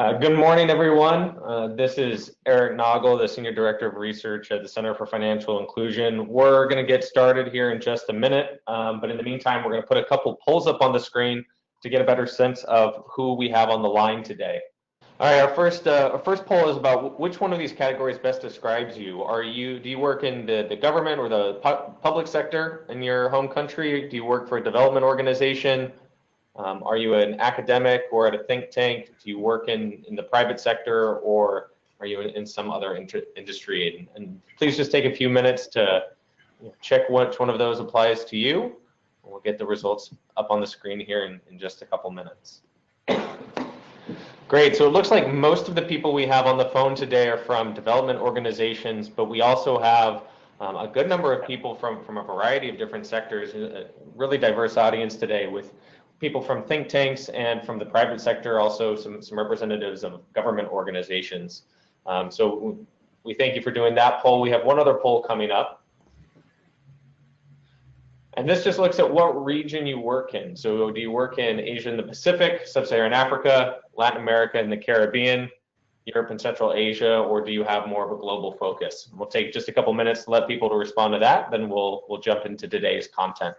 Good morning, everyone. This is Eric Noggle, the Senior Director of Research at the Center for Financial Inclusion. We're going to get started here in just a minute, but in the meantime, we're going to put a couple polls up on the screen to get a better sense of who we have on the line today. All right, our first poll is about which one of these categories best describes you. Do you work in the government or the public sector in your home country? Do you work for a development organization? Are you an academic or at a think tank? Do you work in the private sector, or are you in some other industry? And please just take a few minutes to check which one of those applies to you. We'll get the results up on the screen here in just a couple minutes. Great, so it looks like most of the people we have on the phone today are from development organizations, but we also have a good number of people from a variety of different sectors, a really diverse audience today with people from think tanks and from the private sector, also some representatives of government organizations. So we thank you for doing that poll. We have one other poll coming up. And this just looks at what region you work in. So do you work in Asia and the Pacific, Sub-Saharan Africa, Latin America and the Caribbean, Europe and Central Asia, or do you have more of a global focus? We'll take just a couple minutes to let people to respond to that, then we'll jump into today's content.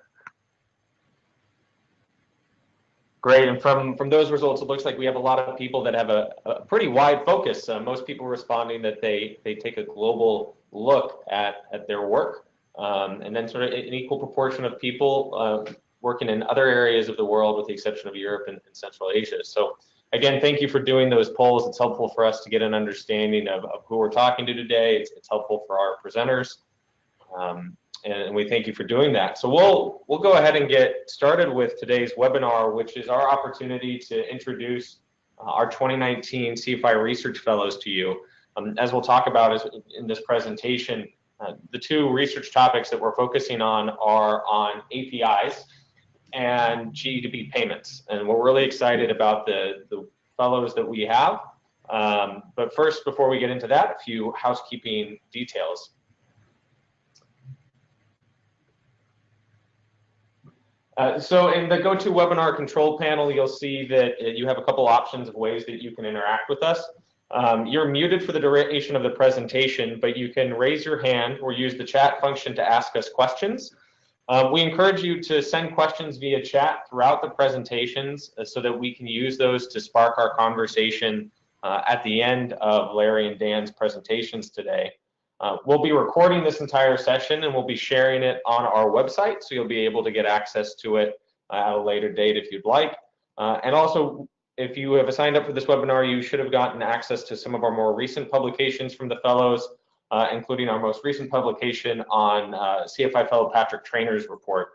Great, and from those results, it looks like we have a lot of people that have a pretty wide focus. Most people responding that they take a global look at their work, and then sort of an equal proportion of people working in other areas of the world with the exception of Europe and Central Asia. So again, thank you for doing those polls. It's helpful for us to get an understanding of who we're talking to today. It's helpful for our presenters. And we thank you for doing that. So we'll go ahead and get started with today's webinar, which is our opportunity to introduce our 2019 CFI Research Fellows to you. As we'll talk about in this presentation, the two research topics that we're focusing on are on APIs and G2B payments. And we're really excited about the fellows that we have. But first, before we get into that, a few housekeeping details. So in the GoToWebinar control panel, you'll see that you have a couple options of ways that you can interact with us. You're muted for the duration of the presentation, but you can raise your hand or use the chat function to ask us questions. We encourage you to send questions via chat throughout the presentations so that we can use those to spark our conversation at the end of Larry and Dan's presentations today. We'll be recording this entire session and we'll be sharing it on our website, so you'll be able to get access to it at a later date if you'd like. And also, if you have signed up for this webinar, you should have gotten access to some of our more recent publications from the fellows, including our most recent publication on CFI Fellow Patrick Trainer's report,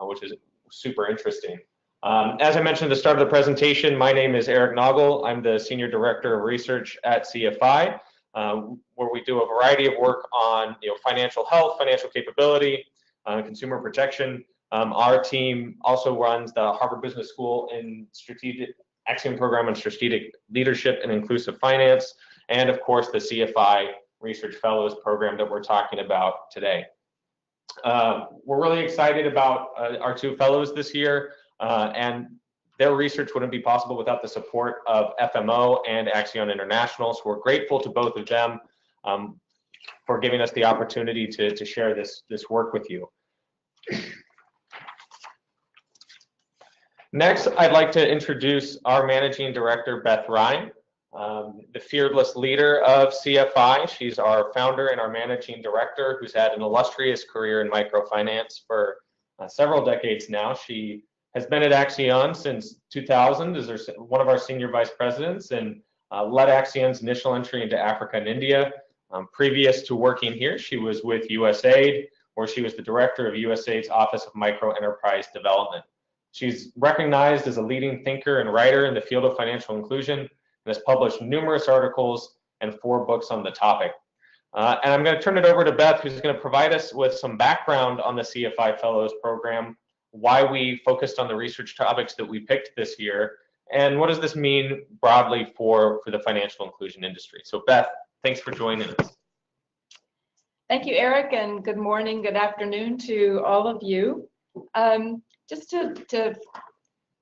which is super interesting. As I mentioned at the start of the presentation, my name is Eric Noggle. I'm the Senior Director of Research at CFI. Where we do a variety of work on financial health, financial capability, consumer protection. Our team also runs the Harvard Business School in Strategic Axiom Program on Strategic Leadership and Inclusive Finance, and of course the CFI Research Fellows program that we're talking about today. We're really excited about our two fellows this year, and their research wouldn't be possible without the support of FMO and Axiom International, so we're grateful to both of them for giving us the opportunity to share this work with you. Next, I'd like to introduce our Managing Director, Beth Ryan, the fearless leader of CFI. She's our founder and our Managing Director, who's had an illustrious career in microfinance for several decades now. She has been at Axiom since 2000 as one of our senior vice presidents and led Axiom's initial entry into Africa and India. Previous to working here, she was with USAID, where she was the director of USAID's Office of Micro Enterprise Development. She's recognized as a leading thinker and writer in the field of financial inclusion and has published numerous articles and 4 books on the topic. And I'm going to turn it over to Beth, who's going to provide us with some background on the CFI Fellows program, why we focused on the research topics that we picked this year, and what does this mean broadly for the financial inclusion industry. So Beth, thanks for joining us. Thank you, Eric, and good morning, good afternoon to all of you. Just to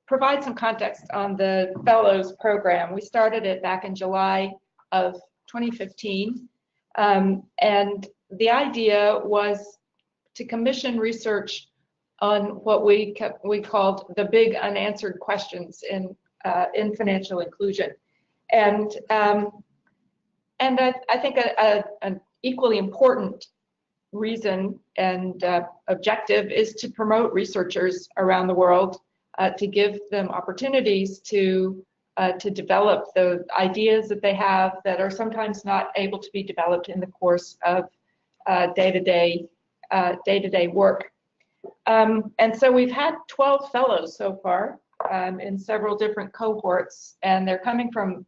provide some context on the Fellows program. We started it back in July of 2015, and the idea was to commission research on what we called the big unanswered questions in financial inclusion, and I think an equally important reason and objective is to promote researchers around the world, to give them opportunities to develop the ideas that they have that are sometimes not able to be developed in the course of day-to-day work. And so we've had 12 fellows so far in several different cohorts, and they're coming from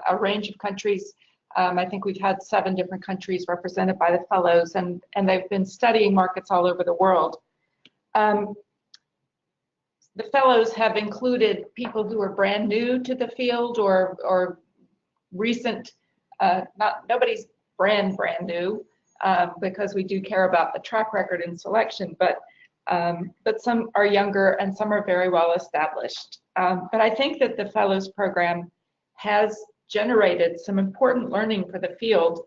a range of countries. I think we've had 7 different countries represented by the fellows, and they've been studying markets all over the world. The fellows have included people who are brand new to the field or recent, nobody's brand new, because we do care about the track record and selection, but some are younger and some are very well established. But I think that the Fellows program has generated some important learning for the field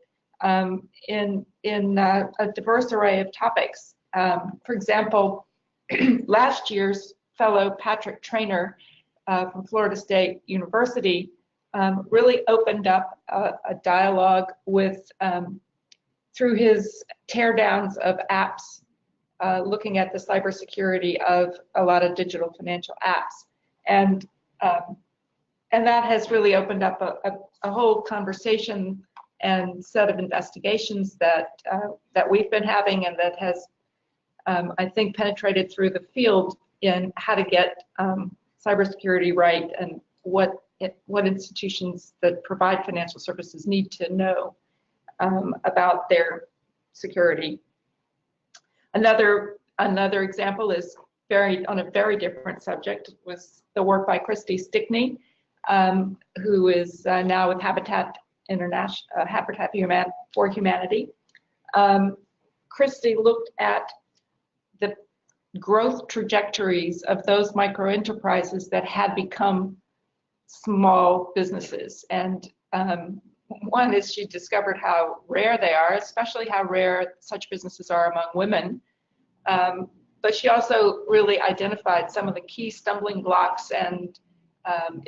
in a diverse array of topics. For example, last year's fellow Patrick Traynor from Florida State University really opened up a dialogue with through his teardowns of apps, looking at the cybersecurity of a lot of digital financial apps, and that has really opened up a whole conversation and set of investigations that we've been having, and that has, I think, penetrated through the field in how to get cybersecurity right and what institutions that provide financial services need to know about their security. Another example is on a very different subject was the work by Christy Stickney, who is now with Habitat for Humanity. Christy looked at the growth trajectories of those micro enterprises that had become small businesses, and one is she discovered how rare they are, especially how rare such businesses are among women. But she also really identified some of the key stumbling blocks and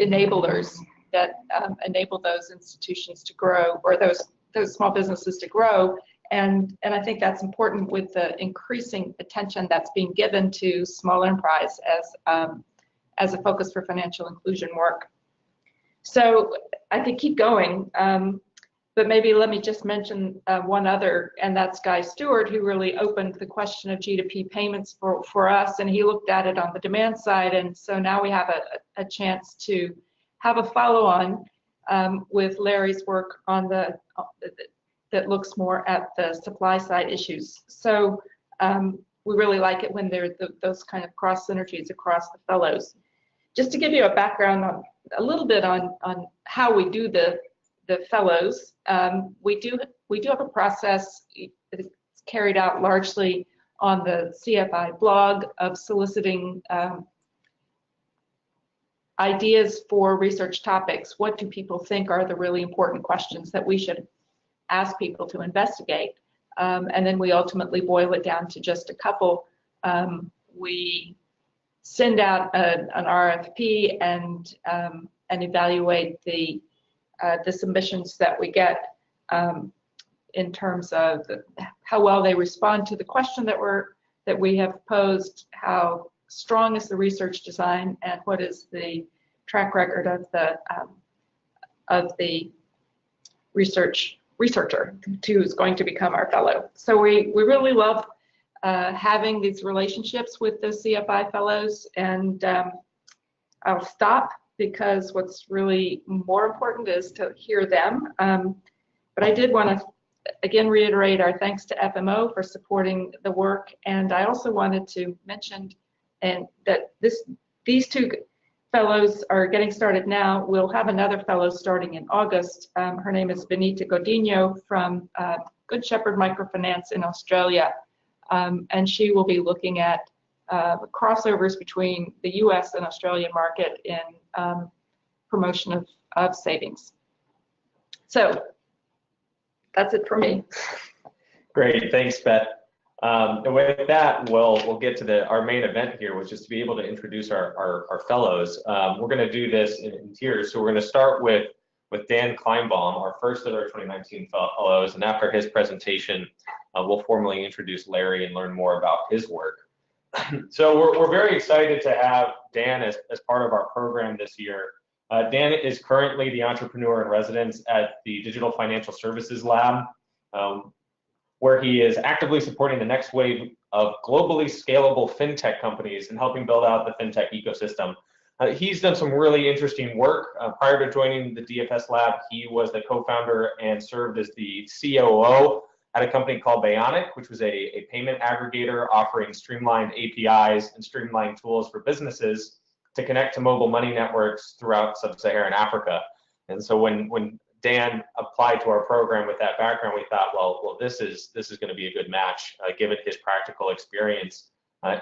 enablers that enable those institutions to grow, or those small businesses to grow. And I think that's important with the increasing attention that's being given to small enterprise as a focus for financial inclusion work. So I could keep going, but maybe let me just mention one other, and that's Guy Stewart, who really opened the question of G2P payments for us, and he looked at it on the demand side, and so now we have a chance to have a follow-on with Larry's work on that looks more at the supply side issues. So we really like it when there are those kind of cross synergies across the fellows. Just to give you a background on a little bit on how we do the fellows, we do have a process that's carried out largely on the CFI blog of soliciting ideas for research topics. What do people think are the really important questions that we should ask people to investigate? And then we ultimately boil it down to just a couple. We send out an RFP and evaluate the submissions that we get in terms of how well they respond to the question that we have posed, how strong is the research design, and what is the track record of the researcher who is going to become our fellow. So we really love having these relationships with the CFI fellows, and I'll stop because what's really more important is to hear them. But I did want to again reiterate our thanks to FMO for supporting the work, and I also wanted to mention that these 2 fellows are getting started now. We'll have another fellow starting in August. Her name is Benita Godinho from Good Shepherd Microfinance in Australia, and she will be looking at crossovers between the US and Australian market in promotion of savings. So that's it for me. Great, thanks, Beth. And with that, we'll get to our main event here, which is to be able to introduce our fellows. We're going to do this in tiers. So we're going to start with Dan Kleinbaum, our first of our 2019 fellows, and after his presentation, we'll formally introduce Larry and learn more about his work. So we're very excited to have Dan as part of our program this year. Dan is currently the entrepreneur in residence at the Digital Financial Services Lab, where he is actively supporting the next wave of globally scalable fintech companies and helping build out the fintech ecosystem. He's done some really interesting work. Prior to joining the DFS Lab, he was the co-founder and served as the COO at a company called Bionic, which was a payment aggregator offering streamlined APIs and streamlined tools for businesses to connect to mobile money networks throughout sub-Saharan Africa. And so when Dan applied to our program with that background, we thought, well, this is going to be a good match, given his practical experience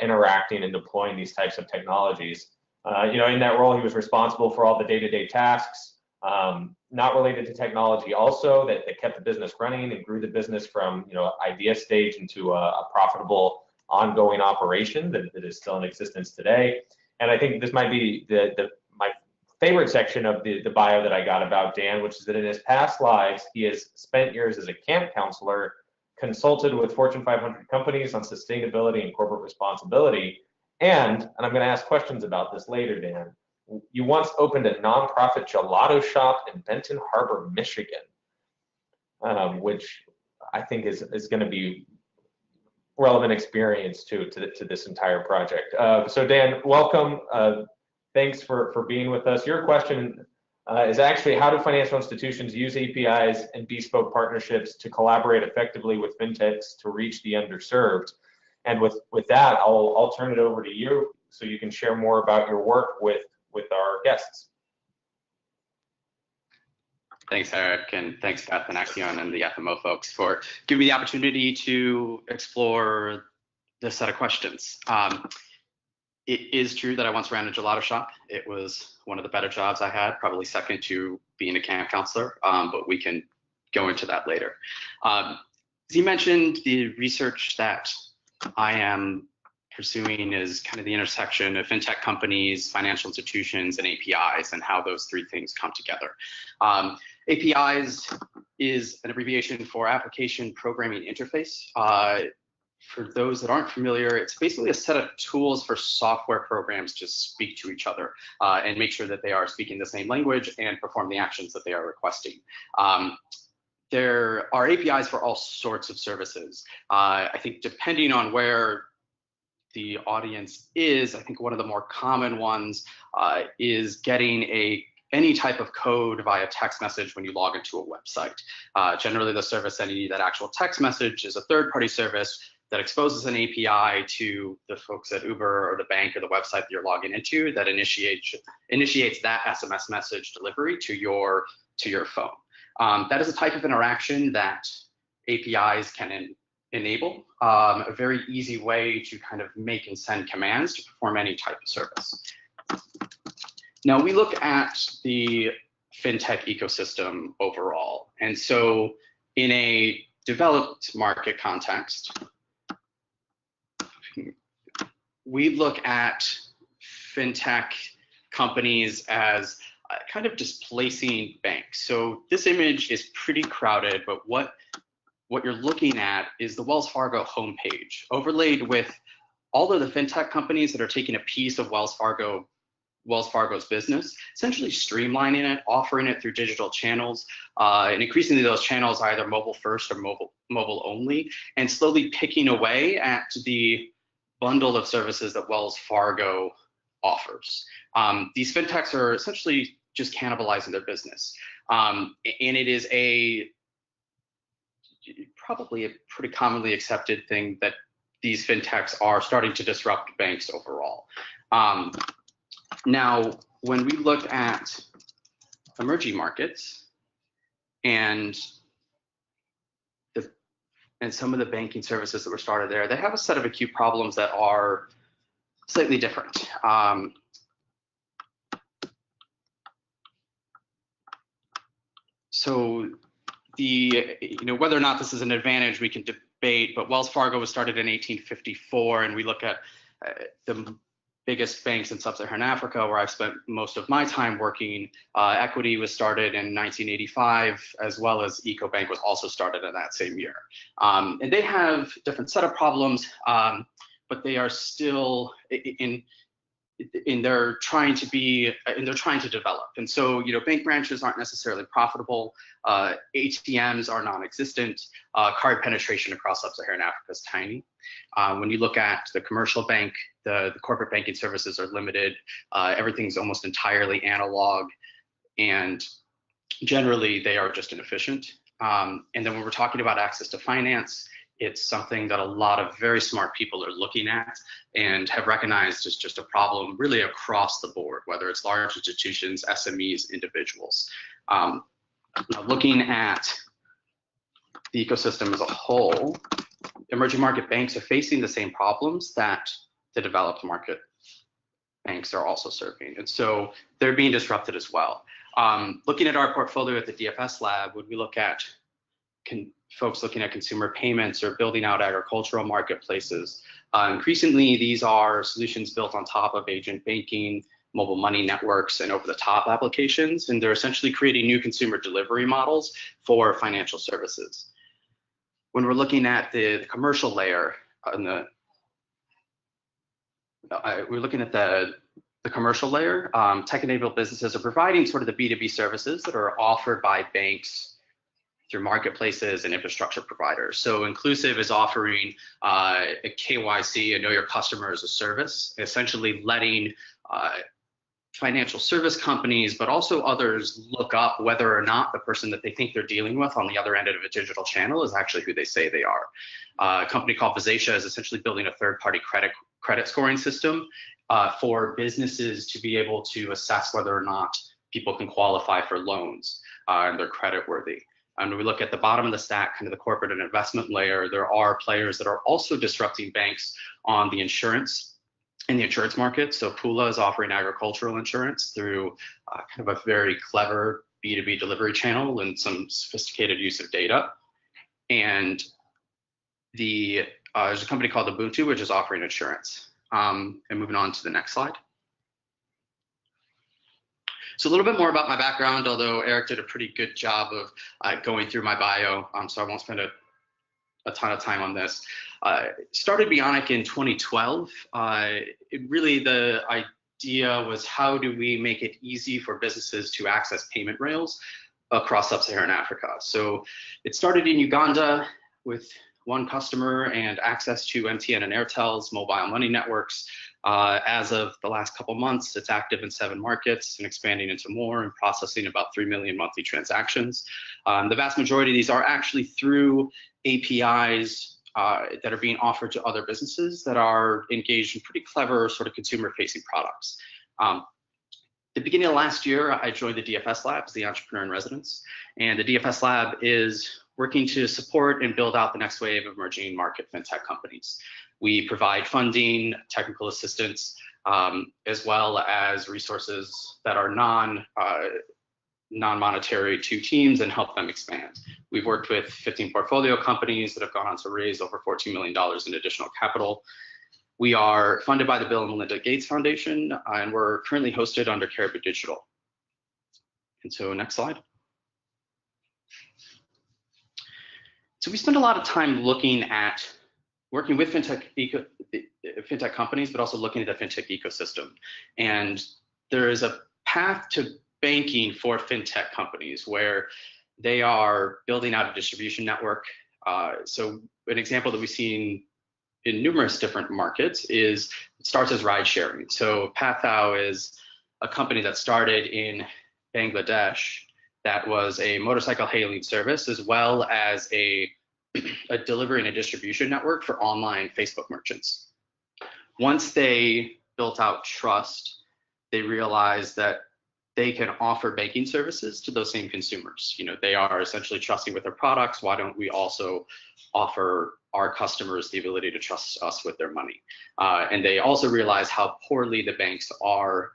interacting and deploying these types of technologies. In that role, he was responsible for all the day-to-day tasks, not related to technology, also that kept the business running and grew the business from idea stage into a profitable ongoing operation that is still in existence today. And I think this might be my favorite section of the bio that I got about Dan, which is that in his past lives, he has spent years as a camp counselor, consulted with Fortune 500 companies on sustainability and corporate responsibility. And I'm going to ask questions about this later, Dan. You once opened a nonprofit gelato shop in Benton Harbor, Michigan, which I think is going to be relevant experience to this entire project. So Dan, welcome. Thanks for being with us. Your question is actually, how do financial institutions use APIs and bespoke partnerships to collaborate effectively with fintechs to reach the underserved? And with that, I'll turn it over to you so you can share more about your work with our guests. Thanks, Eric, and thanks, Beth and Axion and the FMO folks for giving me the opportunity to explore this set of questions. It is true that I once ran a gelato shop. It was one of the better jobs I had, probably second to being a camp counselor, but we can go into that later. As you mentioned, the research that I am pursuing is kind of the intersection of fintech companies, financial institutions, and APIs, and how those three things come together. APIs is an abbreviation for Application Programming Interface. For those that aren't familiar, it's basically a set of tools for software programs to speak to each other and make sure that they are speaking the same language and perform the actions that they are requesting. There are APIs for all sorts of services. I think depending on where the audience is, I think one of the more common ones is getting any type of code via text message when you log into a website. Generally, the service that you need that actual text message is a third-party service that exposes an API to the folks at Uber or the bank or the website that you're logging into that initiates that SMS message delivery to your phone. That is a type of interaction that APIs can enable, a very easy way to kind of make and send commands to perform any type of service. Now we look at the fintech ecosystem overall. And so in a developed market context, we look at fintech companies as kind of displacing banks. So this image is pretty crowded, but what you're looking at is the Wells Fargo homepage overlaid with all of the fintech companies that are taking a piece of Wells Fargo's business, essentially streamlining it, offering it through digital channels, and increasingly those channels are either mobile first or mobile only, and slowly picking away at the bundle of services that Wells Fargo offers. These fintechs are essentially just cannibalizing their business. And it is probably a pretty commonly accepted thing that these fintechs are starting to disrupt banks overall. Now, when we look at emerging markets and some of the banking services that were started there, they have a set of acute problems that are slightly different. So whether or not this is an advantage we can debate, but Wells Fargo was started in 1854, and we look at the biggest banks in sub-Saharan Africa, where I've spent most of my time working. Equity was started in 1985, as well as EcoBank was also started in that same year. And they have different set of problems, but they are still they're trying to develop. And so, bank branches aren't necessarily profitable. ATMs are non-existent. Card penetration across sub-Saharan Africa is tiny. When you look at the commercial bank, the corporate banking services are limited. Everything's almost entirely analog, and generally they are just inefficient. And then when we're talking about access to finance, it's something that a lot of very smart people are looking at and have recognized as just a problem really across the board, whether it's large institutions, SMEs, individuals. Now looking at the ecosystem as a whole, emerging market banks are facing the same problems that the developed market banks are also serving. And so they're being disrupted as well. Looking at our portfolio at the DFS lab, when we look at folks looking at consumer payments or building out agricultural marketplaces, increasingly these are solutions built on top of agent banking, mobile money networks, and over-the-top applications, and they're essentially creating new consumer delivery models for financial services. When we're looking at the commercial layer, we're looking at the commercial layer, tech-enabled businesses are providing sort of the B2B services that are offered by banks through marketplaces and infrastructure providers. So Inclusive is offering a KYC, a Know Your Customer as a service, essentially letting financial service companies, but also others, look up whether or not the person that they think they're dealing with on the other end of a digital channel is actually who they say they are. A company called Visatia is essentially building a third-party credit scoring system for businesses to be able to assess whether or not people can qualify for loans and they're creditworthy. And when we look at the bottom of the stack, kind of the corporate and investment layer, there are players that are also disrupting banks on the insurance market. So Pula is offering agricultural insurance through kind of a very clever B2B delivery channel and some sophisticated use of data. And there's a company called Ubuntu, which is offering insurance. And moving on to the next slide. So a little bit more about my background, although Eric did a pretty good job of going through my bio, so I won't spend a ton of time on this. Started Bionic in 2012. Really the idea was, how do we make it easy for businesses to access payment rails across sub-Saharan Africa? So it started in Uganda with one customer and access to MTN and Airtel's mobile money networks. As of the last couple months, it's active in 7 markets and expanding into more and processing about 3 million monthly transactions. The vast majority of these are actually through APIs that are being offered to other businesses that are engaged in pretty clever sort of consumer-facing products. The beginning of last year, I joined the DFS Lab as the entrepreneur in residence, and the DFS Lab is working to support and build out the next wave of emerging market fintech companies. We provide funding, technical assistance, as well as resources that are non-monetary to teams and help them expand. We've worked with 15 portfolio companies that have gone on to raise over $14 million in additional capital. We are funded by the Bill and Melinda Gates Foundation, and we're currently hosted under Caribou Digital. And so next slide. So we spend a lot of time looking at working with fintech companies, but also looking at the fintech ecosystem. And there is a path to banking for fintech companies where they are building out a distribution network. So an example that we've seen in numerous different markets is, it starts as ride sharing. So Pathao is a company that started in Bangladesh that was a motorcycle hailing service, as well as a delivery and a distribution network for online Facebook merchants. Once they built out trust, they realized that they can offer banking services to those same consumers. You know, they are essentially trusting with their products. Why don't we also offer our customers the ability to trust us with their money? And they also realize how poorly the banks are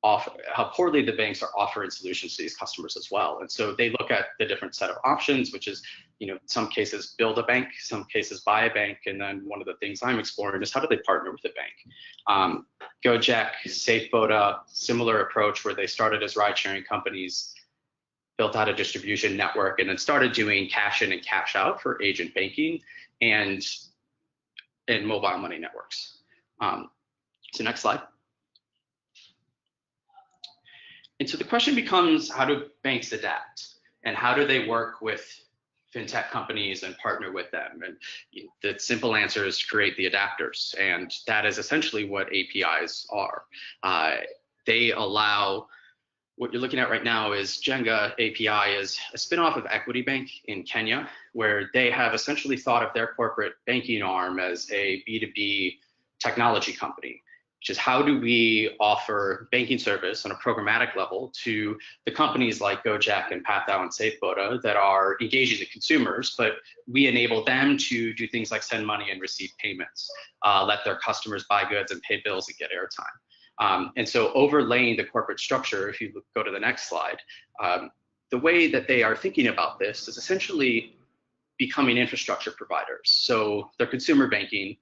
offering solutions to these customers as well. And so they look at the different set of options, which is, you know, in some cases build a bank, some cases buy a bank, and then one of the things I'm exploring is how do they partner with the bank? Gojek, SafeBoda, similar approach where they started as ride-sharing companies, built out a distribution network, and then started doing cash in and cash out for agent banking and mobile money networks. So next slide. And so the question becomes, how do banks adapt? And how do they work with fintech companies and partner with them? And the simple answer is to create the adapters. And that is essentially what APIs are. They allow, what you're looking at right now is Jenga API is a spinoff of Equity Bank in Kenya, where they have essentially thought of their corporate banking arm as a B2B technology company, which is how do we offer banking service on a programmatic level to the companies like Gojek and Pathao and SafeBoda that are engaging the consumers, but we enable them to do things like send money and receive payments, let their customers buy goods and pay bills and get airtime. And so overlaying the corporate structure, if you go to the next slide, the way that they are thinking about this is essentially becoming infrastructure providers. So their consumer banking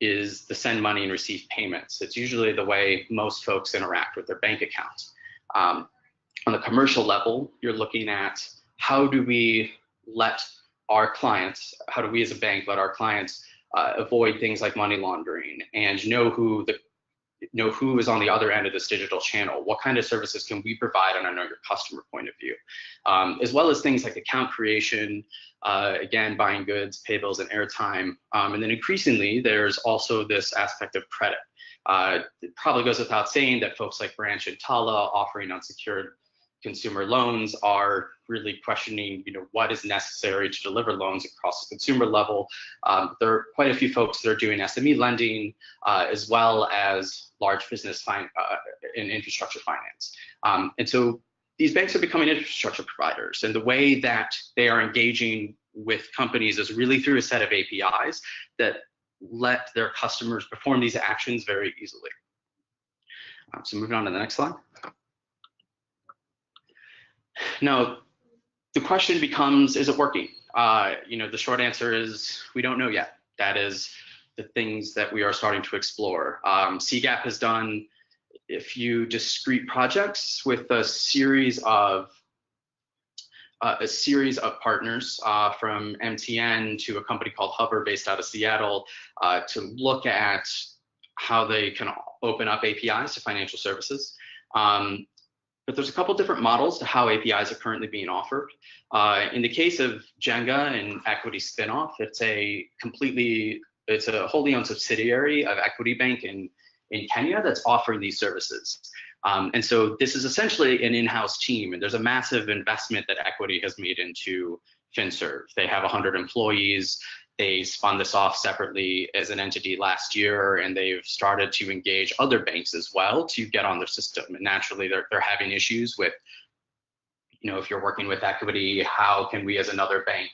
is the send money and receive payments. It's usually the way most folks interact with their bank accounts. On the commercial level, you're looking at how do we let our clients, how do we as a bank let our clients avoid things like money laundering and know who is on the other end of this digital channel? What kind of services can we provide on a know your customer point of view? As well as things like account creation, again, buying goods, pay bills, and airtime. And then increasingly, there's also this aspect of credit. It probably goes without saying that folks like Branch and Tala offering unsecured consumer loans are really questioning, you know, what is necessary to deliver loans across the consumer level. There are quite a few folks that are doing SME lending, as well as large business and infrastructure finance. And so these banks are becoming infrastructure providers, and the way that they are engaging with companies is really through a set of APIs that let their customers perform these actions very easily. So moving on to the next slide. Now, the question becomes, is it working? You know, the short answer is we don't know yet. That is the things that we are starting to explore. CGAP has done a few discrete projects with a series of partners, from MTN to a company called Hover based out of Seattle, to look at how they can open up APIs to financial services. But there's a couple different models to how APIs are currently being offered. In the case of Jenga and Equity spinoff, it's a wholly owned subsidiary of Equity Bank in Kenya that's offering these services. And so this is essentially an in-house team, and there's a massive investment that Equity has made into FinServe. They have 100 employees. They spun this off separately as an entity last year, and they've started to engage other banks as well to get on their system. And naturally, they're having issues with, you know, if you're working with Equity, how can we as another bank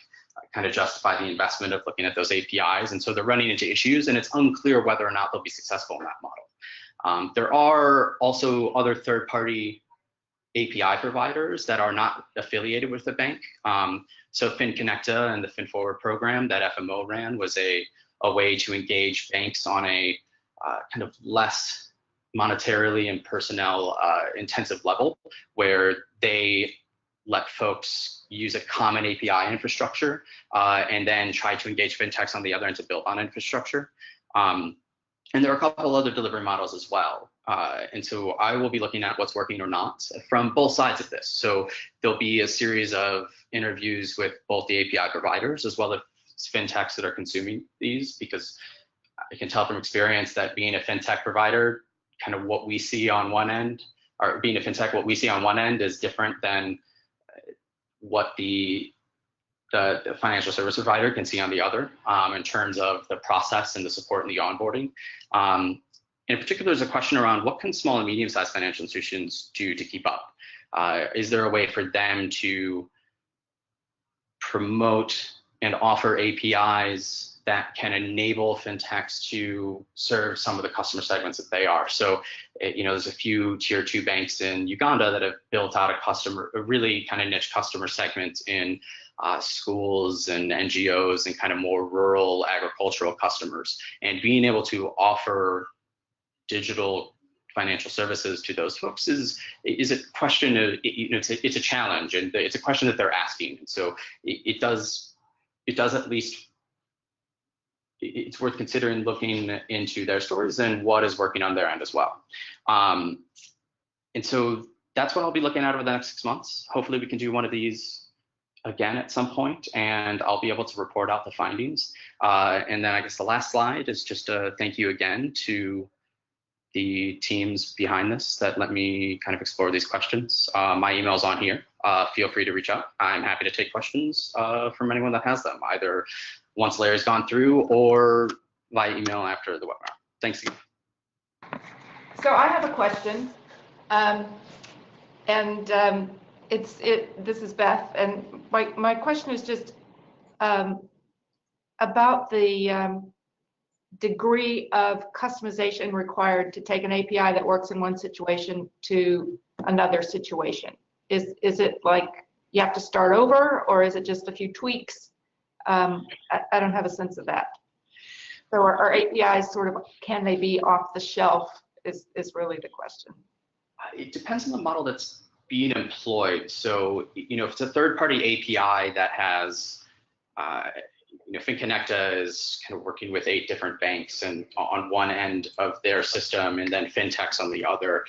kind of justify the investment of looking at those APIs? And so they're running into issues, and it's unclear whether or not they'll be successful in that model. There are also other third-party API providers that are not affiliated with the bank. So FinConnecta and the FinForward program that FMO ran was a way to engage banks on a kind of less monetarily and personnel intensive level, where they let folks use a common API infrastructure and then try to engage fintechs on the other end to build on infrastructure. And there are a couple other delivery models as well. And so I will be looking at what's working or not from both sides of this. So there'll be a series of interviews with both the API providers as well as fintechs that are consuming these, because I can tell from experience that being a fintech provider, kind of what we see on one end, or being a fintech, what we see on one end is different than what the financial service provider can see on the other, in terms of the process and the support and the onboarding. In particular, there's a question around what can small and medium-sized financial institutions do to keep up? Is there a way for them to promote and offer APIs that can enable fintechs to serve some of the customer segments that they are? So, there's a few tier 2 banks in Uganda that have built out a really kind of niche customer segment in schools and NGOs and kind of more rural agricultural customers. And being able to offer digital financial services to those folks is a question of, it's a challenge, and it's a question that they're asking. And so it does at least, it's worth considering looking into their stories and what is working on their end as well. And so that's what I'll be looking at over the next 6 months. Hopefully we can do one of these again at some point, and I'll be able to report out the findings. And then I guess the last slide is just a thank you again to the teams behind this that let me kind of explore these questions. My email's on here. Feel free to reach out. I'm happy to take questions from anyone that has them, either once Larry's gone through or by email after the webinar. Thanks again. So I have a question, this is Beth, and my question is just about the degree of customization required to take an API that works in one situation to another situation. Is it like you have to start over, or is it just a few tweaks? I don't have a sense of that. So are APIs sort of, can they be off the shelf is really the question. It depends on the model that's being employed. So, if it's a third-party API that has, FinConnecta is kind of working with 8 different banks and on one end of their system, and then fintechs on the other.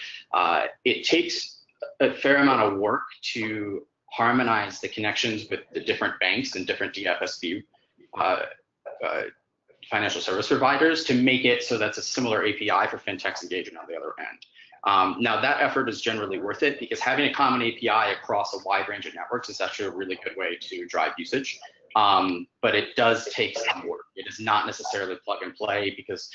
It takes a fair amount of work to harmonize the connections with the different banks and different DFSB financial service providers to make it so that's a similar API for fintechs engaging on the other end. Now that effort is generally worth it, because having a common API across a wide range of networks is actually a really good way to drive usage. But it does take some work. It is not necessarily plug and play, because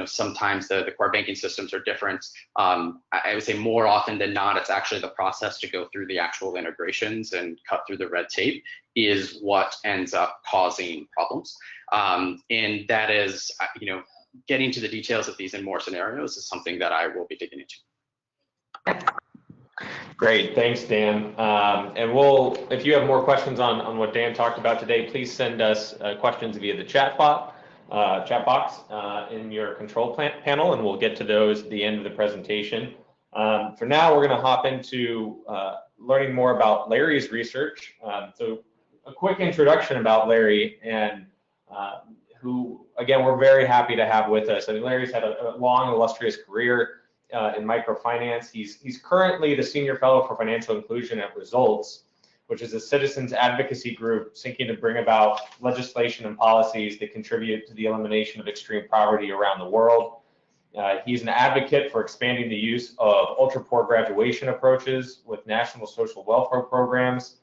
sometimes the core banking systems are different. I would say more often than not, it's actually the process to go through the actual integrations and cut through the red tape is what ends up causing problems. And that is, getting to the details of these in more scenarios is something that I will be digging into. Great, thanks, Dan. And if you have more questions on what Dan talked about today, please send us questions via the chat box in your control panel, and we'll get to those at the end of the presentation. For now, we're going to hop into learning more about Larry's research. So a quick introduction about Larry, and who, again, we're very happy to have with us. I mean, Larry's had a long, illustrious career in microfinance. He's currently the Senior Fellow for Financial Inclusion at Results, which is a citizens advocacy group seeking to bring about legislation and policies that contribute to the elimination of extreme poverty around the world. He's an advocate for expanding the use of ultra-poor graduation approaches with national social welfare programs,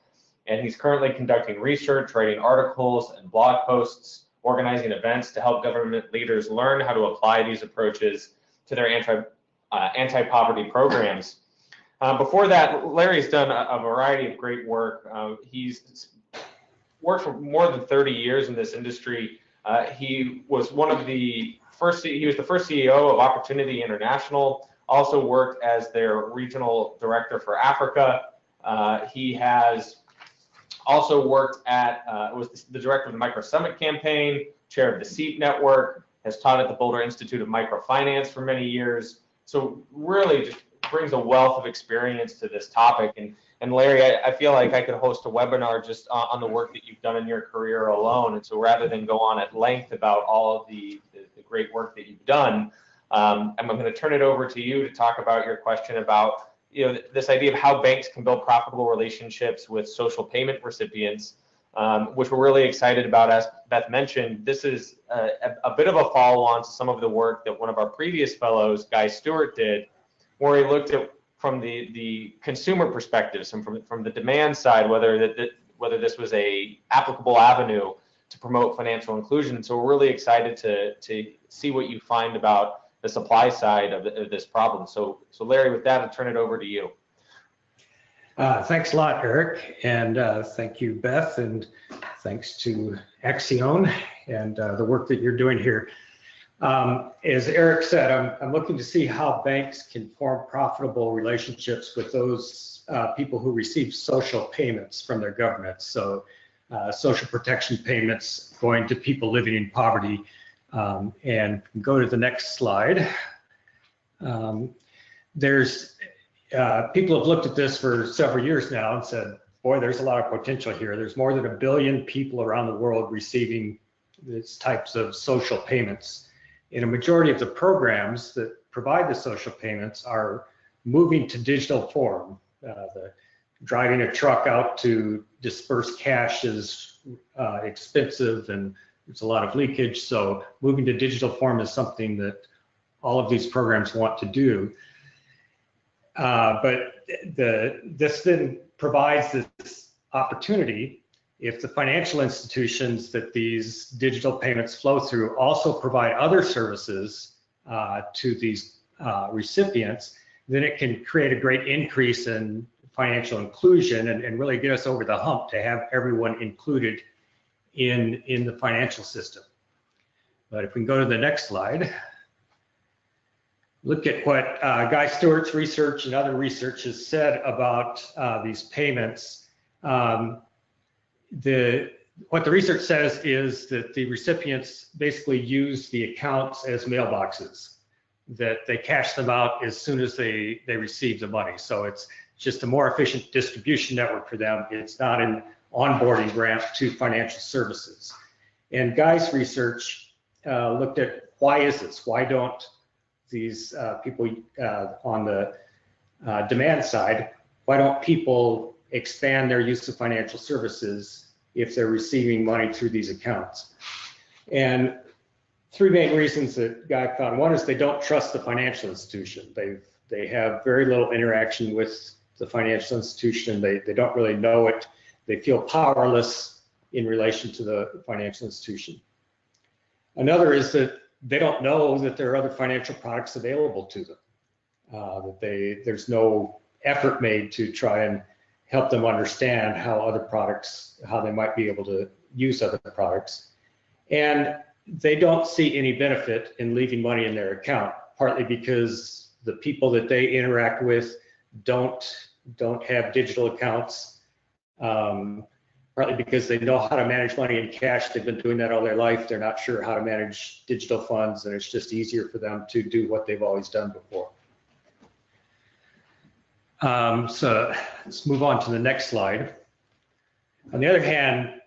and he's currently conducting research, writing articles and blog posts, organizing events to help government leaders learn how to apply these approaches to their anti-poverty programs. Before that, Larry's done a variety of great work. He's worked for more than 30 years in this industry. He was the first CEO of Opportunity International, also worked as their regional director for Africa. He has also worked was the director of the Micro Summit campaign, chair of the SEEP network, has taught at the Boulder Institute of Microfinance for many years. So really just brings a wealth of experience to this topic. And Larry, I feel like I could host a webinar just on the work that you've done in your career alone. And so rather than go on at length about all of the great work that you've done, I'm going to turn it over to you to talk about your question about this idea of how banks can build profitable relationships with social payment recipients, which we're really excited about. As Beth mentioned, this is a bit of a follow-on to some of the work that one of our previous fellows, Guy Stewart, did, where he looked at from the consumer perspectives and from the demand side, whether this was a applicable avenue to promote financial inclusion. And so we're really excited to see what you find about the supply side of this problem. So Larry, with that, I'll turn it over to you. Thanks a lot, Eric, and thank you, Beth, and thanks to Axion and the work that you're doing here. As Eric said, I'm looking to see how banks can form profitable relationships with those people who receive social payments from their governments. So social protection payments going to people living in poverty. And go to the next slide. People have looked at this for several years now and said, boy, there's a lot of potential here. There's more than 1 billion people around the world receiving these types of social payments. And a majority of the programs that provide the social payments are moving to digital form. Driving a truck out to disperse cash is expensive and there's a lot of leakage. So moving to digital form is something that all of these programs want to do. But this then provides this opportunity if the financial institutions that these digital payments flow through also provide other services to these recipients, then it can create a great increase in financial inclusion and really get us over the hump to have everyone included in the financial system. But if we can go to the next slide, look at what Guy Stewart's research and other research has said about these payments. What the research says is that the recipients basically use the accounts as mailboxes, that they cash them out as soon as they receive the money. So it's just a more efficient distribution network for them. It's not an onboarding ramp to financial services. And Guy's research looked at why is this? Why don't these people on the demand side, why don't people expand their use of financial services if they're receiving money through these accounts? And 3 main reasons that Guy found. One is they don't trust the financial institution. They have very little interaction with the financial institution. They don't really know it. They feel powerless in relation to the financial institution. Another is that they don't know that there are other financial products available to them. There's no effort made to try and help them understand how other products, how they might be able to use other products. And they don't see any benefit in leaving money in their account, partly because the people that they interact with don't have digital accounts, partly because they know how to manage money in cash. They've been doing that all their life. They're not sure how to manage digital funds, and it's just easier for them to do what they've always done before. So let's move on to the next slide. On the other hand,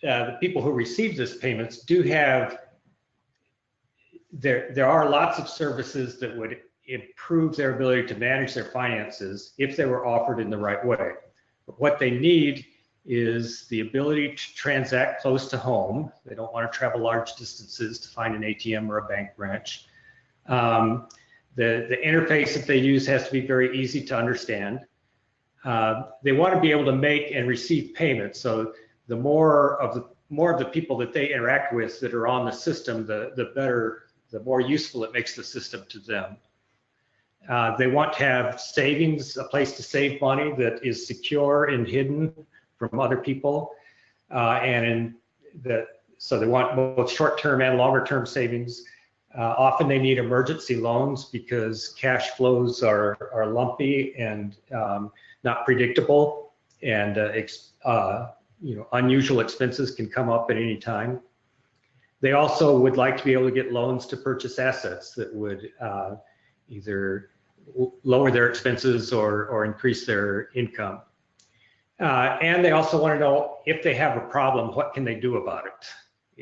the people who receive these payments do have, there are lots of services that would improve their ability to manage their finances if they were offered in the right way. But what they need is the ability to transact close to home. They don't want to travel large distances to find an ATM or a bank branch. The interface that they use has to be very easy to understand. They want to be able to make and receive payments. So the more of the people that they interact with that are on the system, the better, the more useful it makes the system to them. They want to have savings, a place to save money that is secure and hidden from other people. So they want both short-term and longer-term savings. Often they need emergency loans because cash flows are lumpy and not predictable, and unusual expenses can come up at any time. They also would like to be able to get loans to purchase assets that would either lower their expenses or increase their income. And they also want to know if they have a problem, what can they do about it?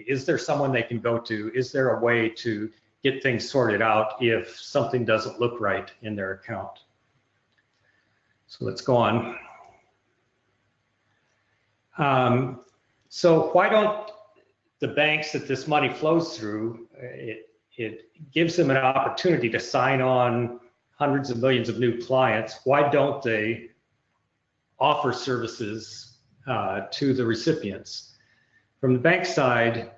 Is there someone they can go to? Is there a way to get things sorted out if something doesn't look right in their account? So let's go on. So why don't the banks that this money flows through, it gives them an opportunity to sign on hundreds of millions of new clients. Why don't they offer services to the recipients? From the bank side,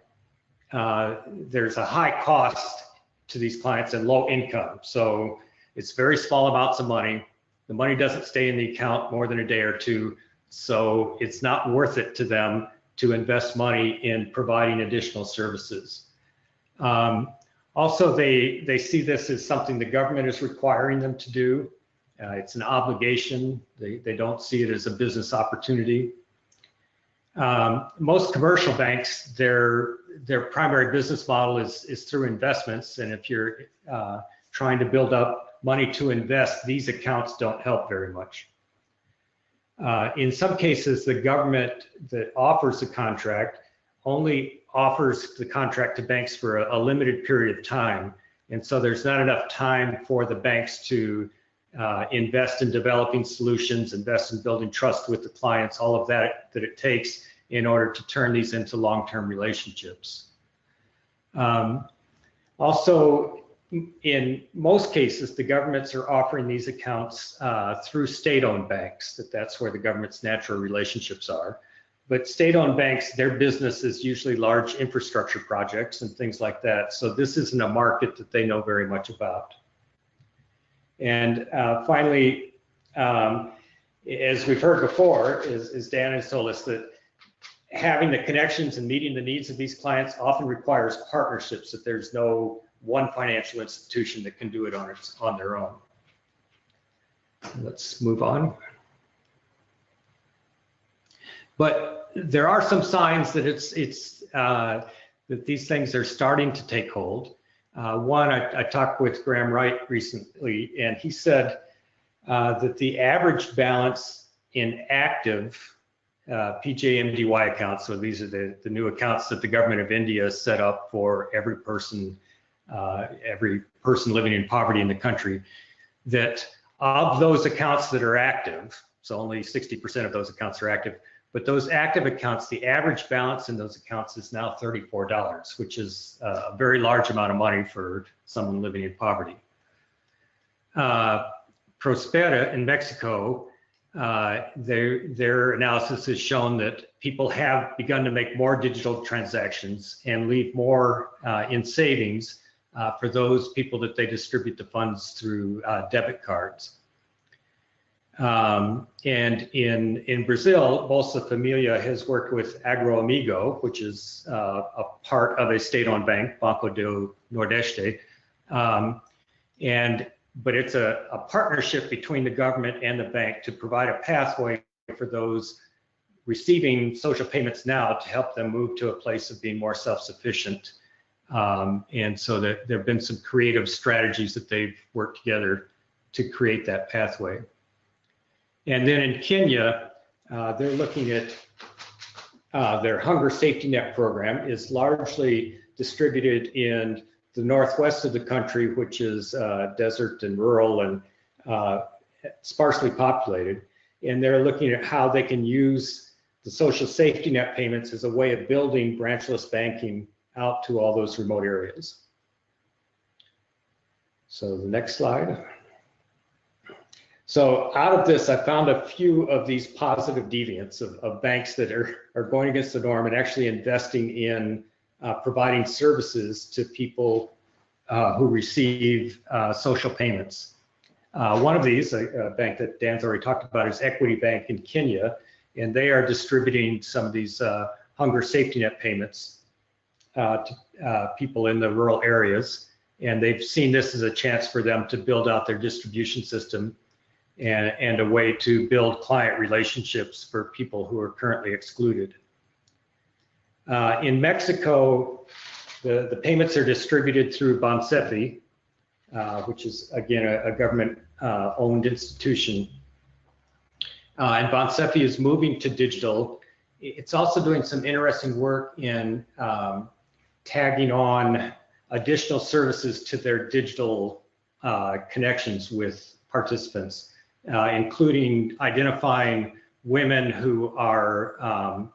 there's a high cost to these clients and low income. So it's very small amounts of money. The money doesn't stay in the account more than a day or two, so it's not worth it to them to invest money in providing additional services. Also, they see this as something the government is requiring them to do. It's an obligation. They don't see it as a business opportunity. Most commercial banks, their primary business model is through investments, and if you're trying to build up money to invest, these accounts don't help very much. In some cases, the government that offers the contract only offers the contract to banks for a limited period of time, and so there's not enough time for the banks to invest in developing solutions, invest in building trust with the clients, all of that it takes in order to turn these into long-term relationships. Also, in most cases, the governments are offering these accounts through state-owned banks. That's where the government's natural relationships are. But state-owned banks, their business is usually large infrastructure projects and things like that. So this isn't a market that they know very much about. And finally, as we've heard before, as Dan has told us, that having the connections and meeting the needs of these clients often requires partnerships, that there's no one financial institution that can do it on their own. Let's move on. But there are some signs that that these things are starting to take hold. One, I talked with Graham Wright recently, and he said that the average balance in active PJMDY accounts, so these are the new accounts that the government of India has set up for every person living in poverty in the country, that of those accounts that are active, so only 60% of those accounts are active, but those active accounts, the average balance in those accounts is now $34, which is a very large amount of money for someone living in poverty. Prospera in Mexico, their analysis has shown that people have begun to make more digital transactions and leave more in savings for those people that they distribute the funds through debit cards. And in Brazil, Bolsa Familia has worked with Agroamigo, which is a part of a state-owned bank, Banco do Nordeste. But it's a partnership between the government and the bank to provide a pathway for those receiving social payments now to help them move to a place of being more self-sufficient. And so there have been some creative strategies that they've worked together to create that pathway. And then in Kenya, they're looking at their hunger safety net program is largely distributed in the northwest of the country, which is desert and rural and sparsely populated. And they're looking at how they can use the social safety net payments as a way of building branchless banking out to all those remote areas. So the next slide. So out of this, I found a few of these positive deviants of banks that are going against the norm and actually investing in providing services to people who receive social payments. One of these, a bank that Dan's already talked about, is Equity Bank in Kenya, and they are distributing some of these hunger safety net payments to people in the rural areas. And they've seen this as a chance for them to build out their distribution system and a way to build client relationships for people who are currently excluded. In Mexico, the payments are distributed through Bansefi, which is, again, a government-owned institution. And Bansefi is moving to digital. It's also doing some interesting work in tagging on additional services to their digital connections with participants, including identifying women who are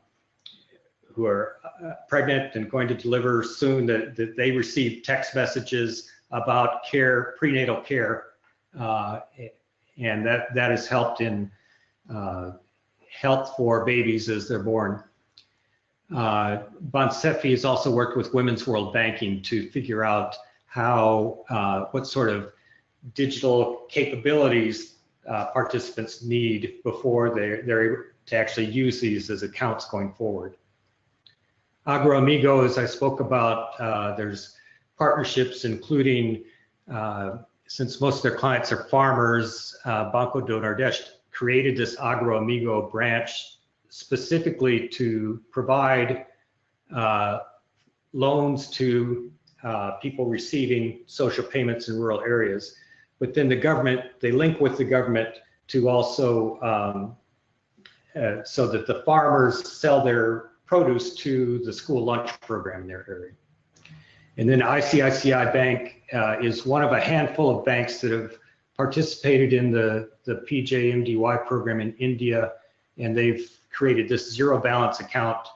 pregnant and going to deliver soon, that they receive text messages about care, prenatal care, and that has helped in health for babies as they're born. Bansefi has also worked with Women's World Banking to figure out how what sort of digital capabilities participants need before they're able to actually use these as accounts going forward. Agroamigo, as I spoke about, there's partnerships including, since most of their clients are farmers, Banco do Nordeste created this Agroamigo branch specifically to provide loans to people receiving social payments in rural areas. But then the government, they link with the government to also, so that the farmers sell their produce to the school lunch program in their area. And then ICICI Bank is one of a handful of banks that have participated in the PJMDY program in India, and they've created this zero balance account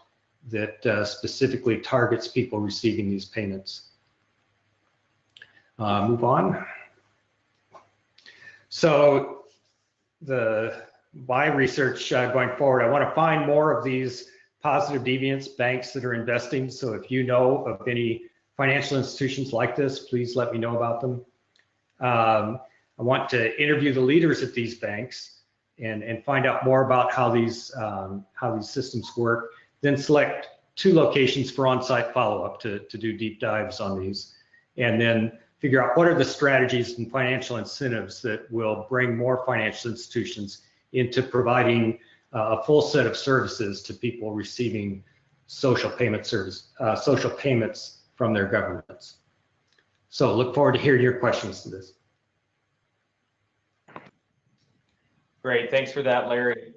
that specifically targets people receiving these payments. Move on. So my research going forward, I want to find more of these positive deviance banks that are investing. So if you know of any financial institutions like this, please let me know about them. I want to interview the leaders at these banks and find out more about how these systems work. Then select 2 locations for on-site follow-up to do deep dives on these, and then figure out what are the strategies and financial incentives that will bring more financial institutions into providing a full set of services to people receiving social payment social payments from their governments. So look forward to hearing your questions to this. Great, thanks for that, Larry.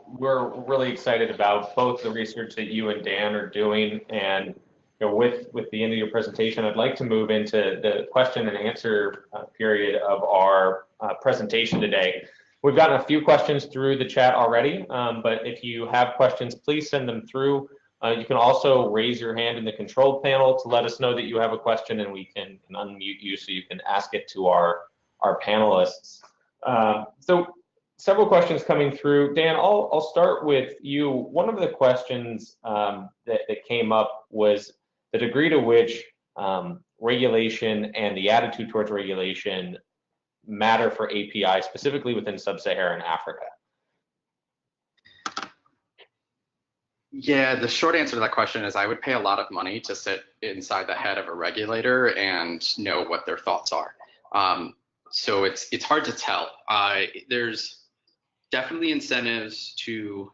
We're really excited about both the research that you and Dan are doing, and with the end of your presentation, I'd like to move into the question and answer period of our presentation today. We've gotten a few questions through the chat already, but if you have questions, please send them through. You can also raise your hand in the control panel to let us know that you have a question, and we can unmute you so you can ask it to our panelists. So several questions coming through. Dan, I'll start with you. One of the questions that came up was the degree to which regulation and the attitude towards regulation matter for API, specifically within sub-Saharan Africa. Yeah, the short answer to that question is I would pay a lot of money to sit inside the head of a regulator and know what their thoughts are. So it's hard to tell. There's definitely incentives to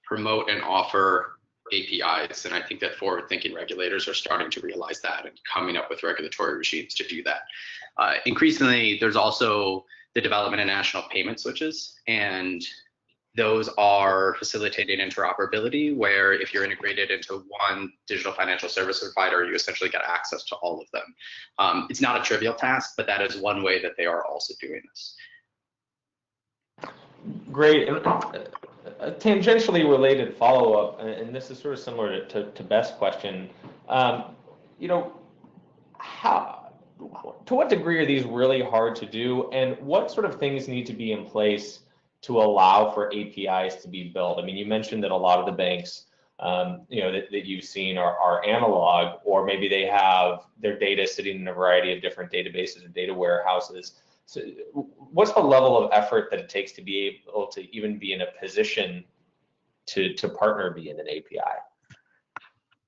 promote and offer APIs, and I think that forward-thinking regulators are starting to realize that and coming up with regulatory regimes to do that. Increasingly, there's also the development of national payment switches, and those are facilitating interoperability, where if you're integrated into one digital financial service provider, you essentially get access to all of them. It's not a trivial task, but that is one way that they are also doing this. Great. And a tangentially related follow-up, and this is sort of similar to Beth's question. To what degree are these really hard to do, and what sort of things need to be in place to allow for APIs to be built? I mean, you mentioned that a lot of the banks, that you've seen are analog, or maybe they have their data sitting in a variety of different databases and data warehouses. So what's the level of effort that it takes to be able to even be in a position to partner via an API?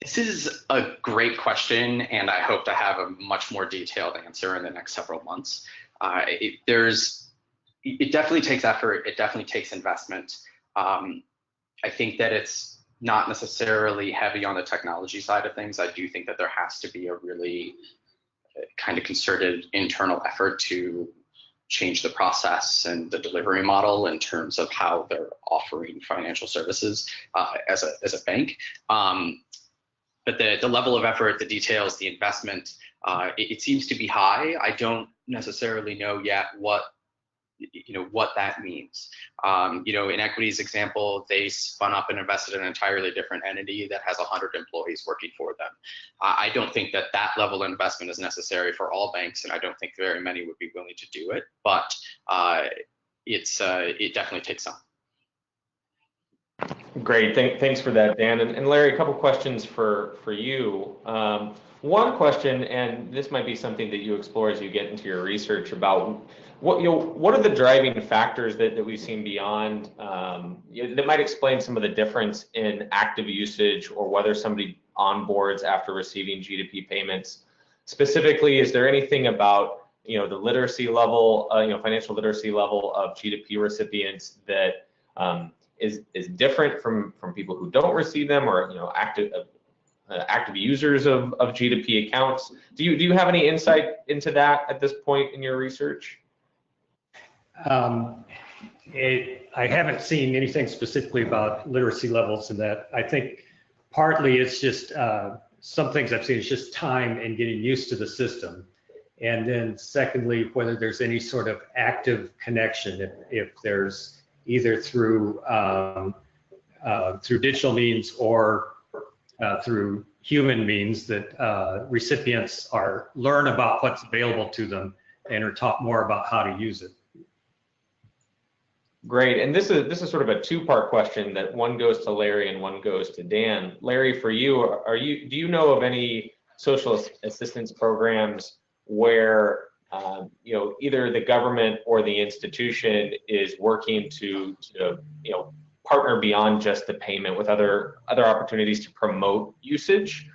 This is a great question, and I hope to have a much more detailed answer in the next several months. It definitely takes effort. It definitely takes investment. I think that it's not necessarily heavy on the technology side of things. I do think that there has to be a really kind of concerted internal effort to change the process and the delivery model in terms of how they're offering financial services as a bank. But the level of effort, the details, the investment, it seems to be high. I don't necessarily know yet what that means. In Equity's example, they spun up and invested in an entirely different entity that has 100 employees working for them. I don't think that level of investment is necessary for all banks, and I don't think very many would be willing to do it, but it definitely takes some. Great, thanks for that, Dan. And Larry, a couple questions for you. One question, and this might be something that you explore as you get into your research about what are the driving factors that we've seen beyond that might explain some of the difference in active usage or whether somebody onboards after receiving GDP payments. Specifically, is there anything about the literacy level, financial literacy level of GDP recipients that is different from people who don't receive them, or active users of GDP accounts? Do you have any insight into that at this point in your research? I haven't seen anything specifically about literacy levels in that. I think partly it's just some things I've seen is just time and getting used to the system. And then secondly, whether there's any sort of active connection, if there's either through digital means or through human means that recipients learn about what's available to them and are taught more about how to use it. Great, and this is sort of a two-part question that one goes to Larry and one goes to Dan. Larry, for you, do you know of any social assistance programs where either the government or the institution is working to partner beyond just the payment with other opportunities to promote usage?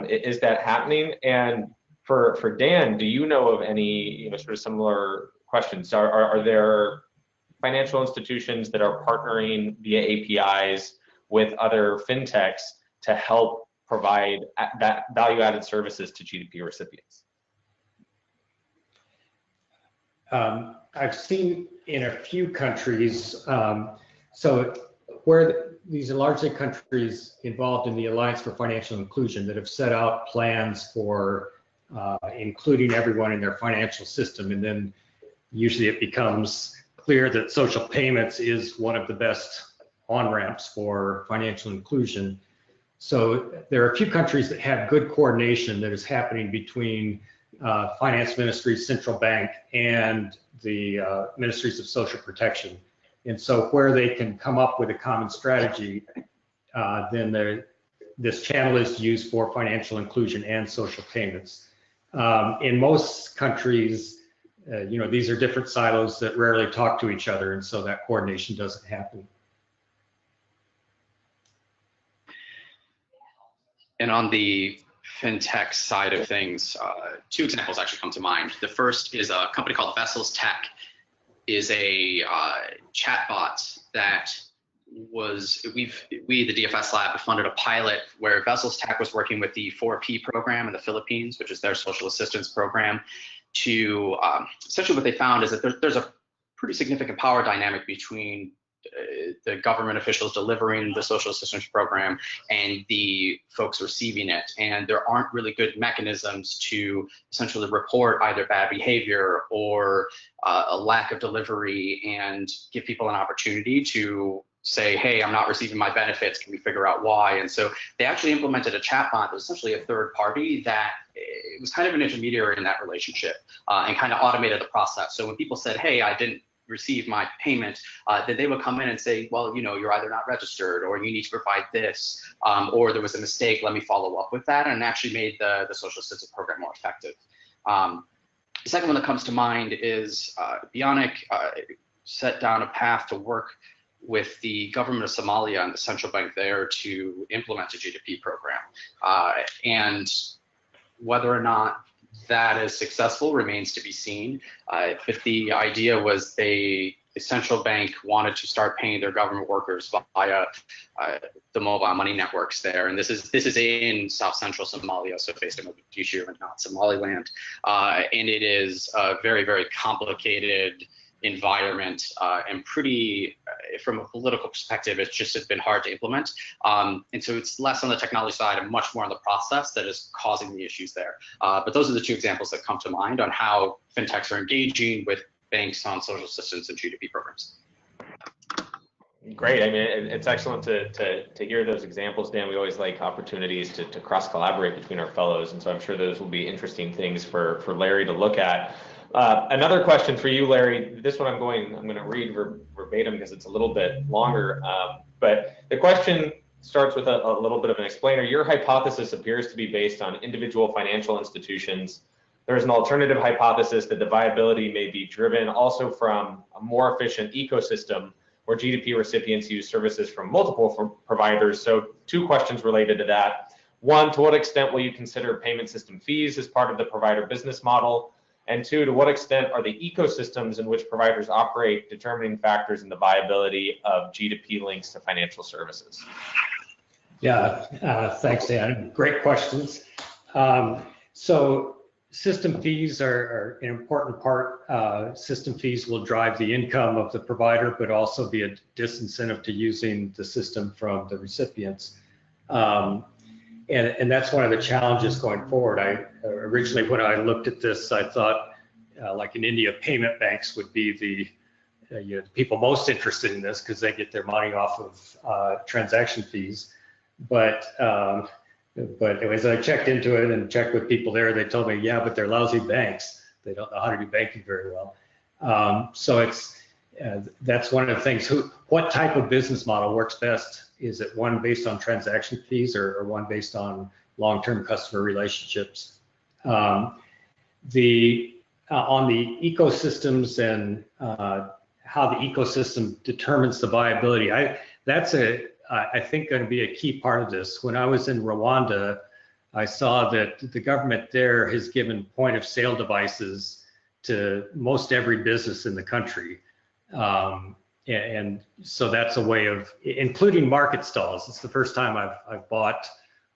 Is that happening? And for Dan, do you know of any sort of similar questions? Are there financial institutions that are partnering via APIs with other fintechs to help provide that value-added services to GDP recipients? I've seen in a few countries, so where these are largely countries involved in the Alliance for Financial Inclusion that have set out plans for including everyone in their financial system, and then usually it becomes clear that social payments is one of the best on-ramps for financial inclusion. So there are a few countries that have good coordination that is happening between finance ministries, central bank, and the ministries of social protection. And so where they can come up with a common strategy, then this channel is used for financial inclusion and social payments. In most countries, these are different silos that rarely talk to each other, and so that coordination doesn't happen. And on the FinTech side of things, two examples actually come to mind. The first is a company called Vessels Tech, is a chatbot that we, the DFS lab, have funded a pilot where Vessels Tech was working with the 4P program in the Philippines, which is their social assistance program, to essentially what they found is that there's a pretty significant power dynamic between the government officials delivering the social assistance program and the folks receiving it. And there aren't really good mechanisms to essentially report either bad behavior or a lack of delivery and give people an opportunity to say, hey, I'm not receiving my benefits, can we figure out why? And so they actually implemented a chatbot that was essentially a third party that it was kind of an intermediary in that relationship and kind of automated the process. So when people said, hey, I didn't receive my payment, then they would come in and say, well, you're either not registered or you need to provide this, or there was a mistake, let me follow up with that, and actually made the social assistance program more effective. The second one that comes to mind is Bionic set down a path to work with the government of Somalia and the central bank there to implement a GDP program. And whether or not that is successful remains to be seen. But the idea was the central bank wanted to start paying their government workers via the mobile money networks there. And this is in South Central Somalia, so based in Mogadishu and not Somaliland. And it is a very, very complicated environment and pretty, from a political perspective, it's been hard to implement. And so it's less on the technology side and much more on the process that is causing the issues there. But those are the two examples that come to mind on how fintechs are engaging with banks on social assistance and GDP programs. Great. I mean, it's excellent to hear those examples, Dan. We always like opportunities to cross-collaborate between our fellows, and so I'm sure those will be interesting things for Larry to look at. Another question for you, Larry. This one I'm going to read verbatim because it's a little bit longer. But the question starts with a little bit of an explainer. Your hypothesis appears to be based on individual financial institutions. There's an alternative hypothesis that the viability may be driven also from a more efficient ecosystem where GDP recipients use services from multiple providers. So two questions related to that. One, to what extent will you consider payment system fees as part of the provider business model? And two, to what extent are the ecosystems in which providers operate determining factors in the viability of G2P links to financial services? Yeah, thanks, Dan. Great questions. So system fees are an important part. System fees will drive the income of the provider, but also be a disincentive to using the system from the recipients. And that's one of the challenges going forward. Originally, when I looked at this, I thought, like in India, payment banks would be the people most interested in this because they get their money off of transaction fees. But as I checked into it and checked with people there, they told me, yeah, but they're lousy banks. They don't know how to do banking very well. So that's one of the things. What type of business model works best? Is it one based on transaction fees or one based on long-term customer relationships? On the ecosystems and how the ecosystem determines the viability, that's I think going to be a key part of this. When I was in Rwanda, I saw that the government there has given point of sale devices to most every business in the country. And so that's a way of, including market stalls. It's the first time I've bought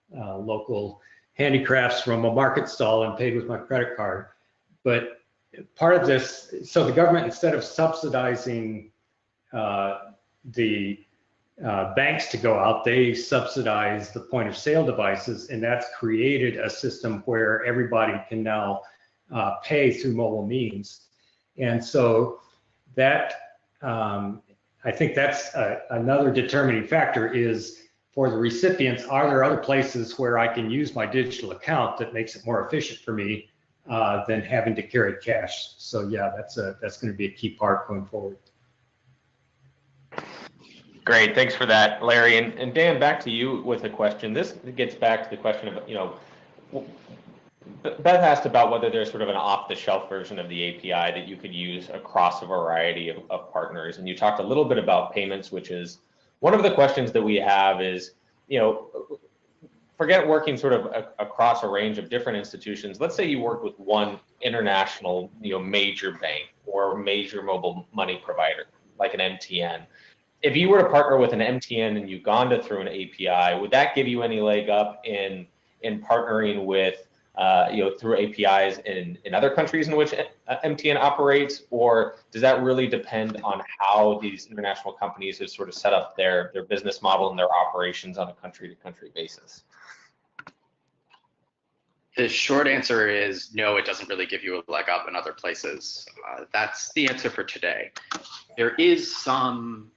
local handicrafts from a market stall and paid with my credit card. But part of this, so the government, instead of subsidizing the banks to go out, they subsidize the point of sale devices, and that's created a system where everybody can now pay through mobile means. And so that, I think that's another determining factor is for the recipients, are there other places where I can use my digital account that makes it more efficient for me than having to carry cash? So yeah, that's going to be a key part going forward. Great, thanks for that, Larry. And Dan, back to you with a question. This gets back to the question of, Beth asked about whether there's sort of an off-the-shelf version of the API that you could use across a variety of partners. And you talked a little bit about payments, which is one of the questions that we have is, forget working sort of across a range of different institutions. Let's say you work with one international, major bank or major mobile money provider, like an MTN. If you were to partner with an MTN in Uganda through an API, would that give you any leg up in partnering with through APIs in other countries in which MTN operates, or does that really depend on how these international companies have sort of set up their business model and their operations on a country-to-country basis? The short answer is no, it doesn't really give you a leg up in other places. That's the answer for today. There is some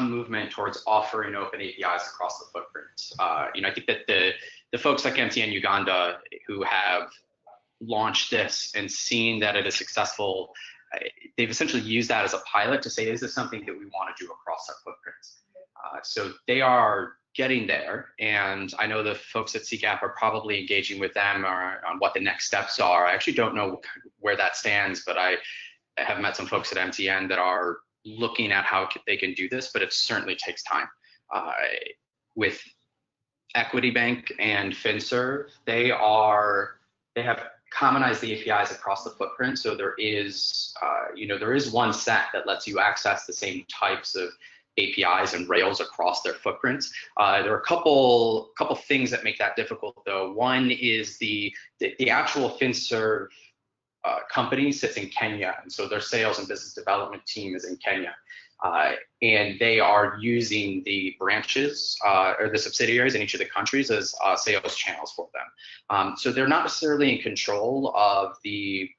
movement towards offering open APIs across the footprint. I think that the folks like MTN Uganda who have launched this and seen that it is successful, they've essentially used that as a pilot to say, is this something that we want to do across our footprints? So they are getting there, and I know the folks at CCAP are probably engaging with them on what the next steps are. I actually don't know where that stands, but I have met some folks at MTN that are looking at how they can do this, but it certainly takes time. With Equity Bank and FinServe, they have commonized the APIs across the footprint. So there is one set that lets you access the same types of APIs and rails across their footprints. There are a couple things that make that difficult, though. One is the actual FinServe company sits in Kenya, and so their sales and business development team is in Kenya, and they are using the branches or the subsidiaries in each of the countries as sales channels for them. So they're not necessarily in control of the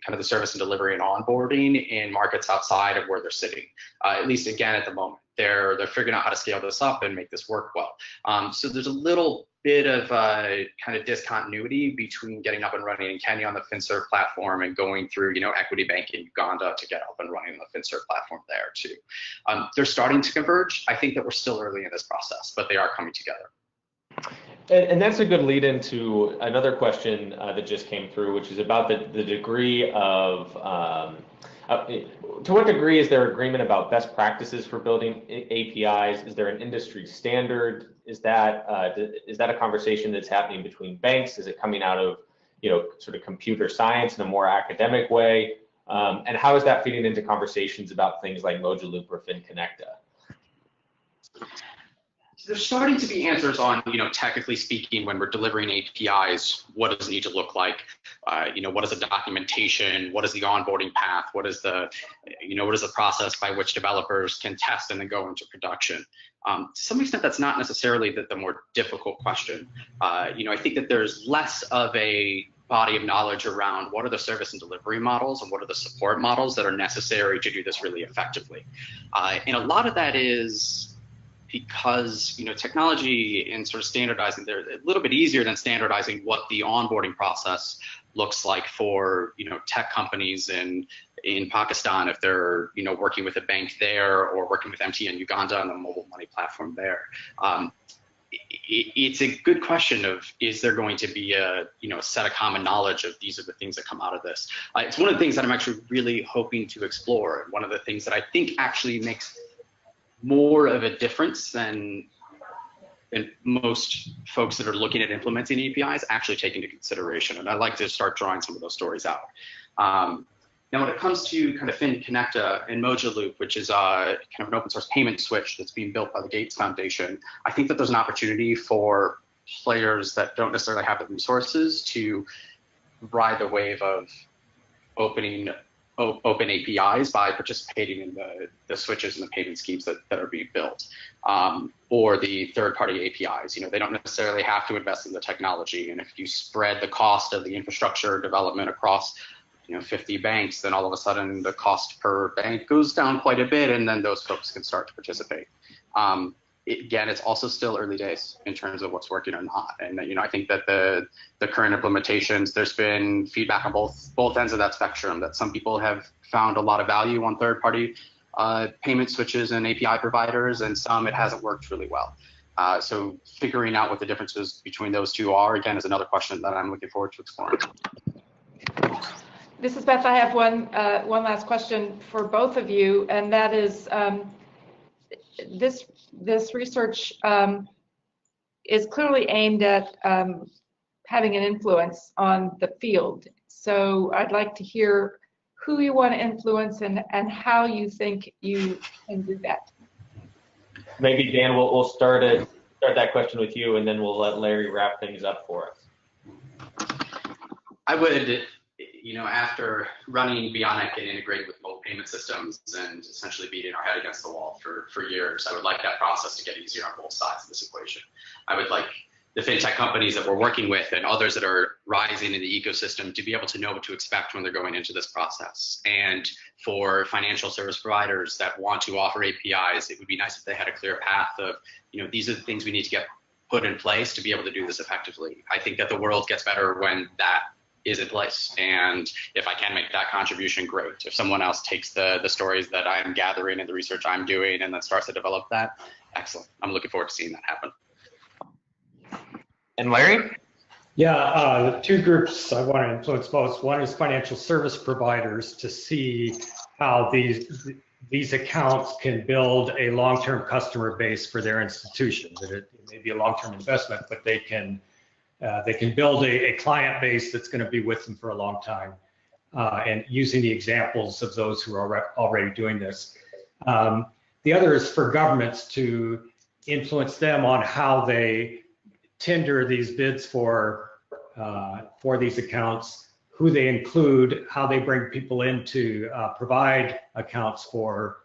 kind of the service and delivery and onboarding in markets outside of where they're sitting. At least again at the moment, they're figuring out how to scale this up and make this work well. So there's a little bit of kind of discontinuity between getting up and running in Kenya on the FinServe platform and going through, Equity Bank in Uganda to get up and running on the FinServe platform there too. They're starting to converge. I think that we're still early in this process, but they are coming together. And that's a good lead into another question that just came through, which is about the degree of, to what degree is there agreement about best practices for building APIs? Is there an industry standard? Is that a conversation that's happening between banks? Is it coming out of, sort of computer science in a more academic way? And how is that feeding into conversations about things like Mojaloop or FinConnecta? There's starting to be answers on, technically speaking, when we're delivering APIs, what does it need to look like? What is the documentation? What is the onboarding path? What is the process by which developers can test and then go into production? To some extent, that's not necessarily the more difficult question. I think that there's less of a body of knowledge around what are the service and delivery models and what are the support models that are necessary to do this really effectively. And a lot of that is because technology and sort of standardizing, they're a little bit easier than standardizing what the onboarding process looks like for tech companies in Pakistan if they're working with a bank there or working with MTN Uganda on the mobile money platform there. It's a good question of, is there going to be a set of common knowledge of these are the things that come out of this? It's one of the things that I'm actually really hoping to explore. One of the things that I think actually makes more of a difference than most folks that are looking at implementing APIs actually take into consideration. And I'd like to start drawing some of those stories out. Now, when it comes to kind of FinConnecta and Mojaloop, which is kind of an open source payment switch that's being built by the Gates Foundation, I think that there's an opportunity for players that don't necessarily have the resources to ride the wave of open APIs by participating in the switches and the payment schemes that are being built, or the third-party APIs. They don't necessarily have to invest in the technology, and if you spread the cost of the infrastructure development across 50 banks, then all of a sudden the cost per bank goes down quite a bit, and then those folks can start to participate. Again, it's also still early days in terms of what's working or not. And I think that the current implementations, there's been feedback on both ends of that spectrum, that some people have found a lot of value on third-party payment switches and API providers, and some it hasn't worked really well. So figuring out what the differences between those two are, again, is another question that I'm looking forward to exploring. This is Beth. I have one last question for both of you, and that is, this research is clearly aimed at having an influence on the field. So I'd like to hear who you want to influence and how you think you can do that. Maybe Dan, we'll start that question with you, and then we'll let Larry wrap things up for us. I would, after running Bionic and integrating with mobile payment systems and essentially beating our head against the wall for years, I would like that process to get easier on both sides of this equation. I would like the fintech companies that we're working with and others that are rising in the ecosystem to be able to know what to expect when they're going into this process. And for financial service providers that want to offer APIs, it would be nice if they had a clear path of, these are the things we need to get put in place to be able to do this effectively. I think that the world gets better when that is in place. And if I can make that contribution, great. If someone else takes the stories that I'm gathering and the research I'm doing and then starts to develop that, excellent. I'm looking forward to seeing that happen. And Larry? Yeah, the two groups I want to influence most. One is financial service providers, to see how these accounts can build a long-term customer base for their institutions. It may be a long-term investment, but they can build a client base that's going to be with them for a long time, and using the examples of those who are already doing this. The other is for governments, to influence them on how they tender these bids for these accounts, who they include, how they bring people in to provide accounts for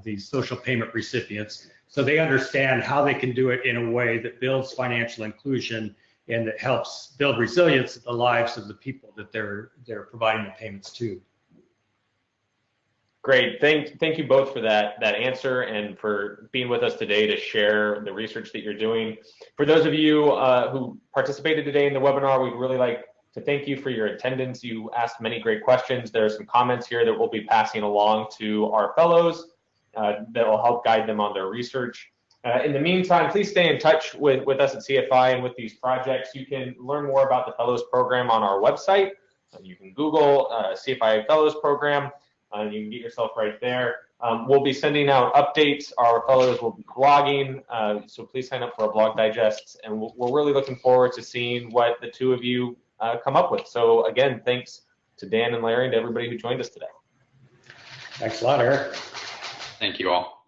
these social payment recipients, so they understand how they can do it in a way that builds financial inclusion and that helps build resilience in the lives of the people that they're providing the payments to. Great. Thank you both for that answer and for being with us today to share the research that you're doing. For those of you who participated today in the webinar, we'd really like to thank you for your attendance. You asked many great questions. There are some comments here that we'll be passing along to our fellows that will help guide them on their research. In the meantime, please stay in touch with us at CFI and with these projects. You can learn more about the Fellows Program on our website. You can Google CFI Fellows Program. You can get yourself right there. We'll be sending out updates. Our fellows will be blogging, so please sign up for our blog digests. And we're really looking forward to seeing what the two of you come up with. So again, thanks to Dan and Larry and to everybody who joined us today. Thanks a lot, Eric. Thank you all.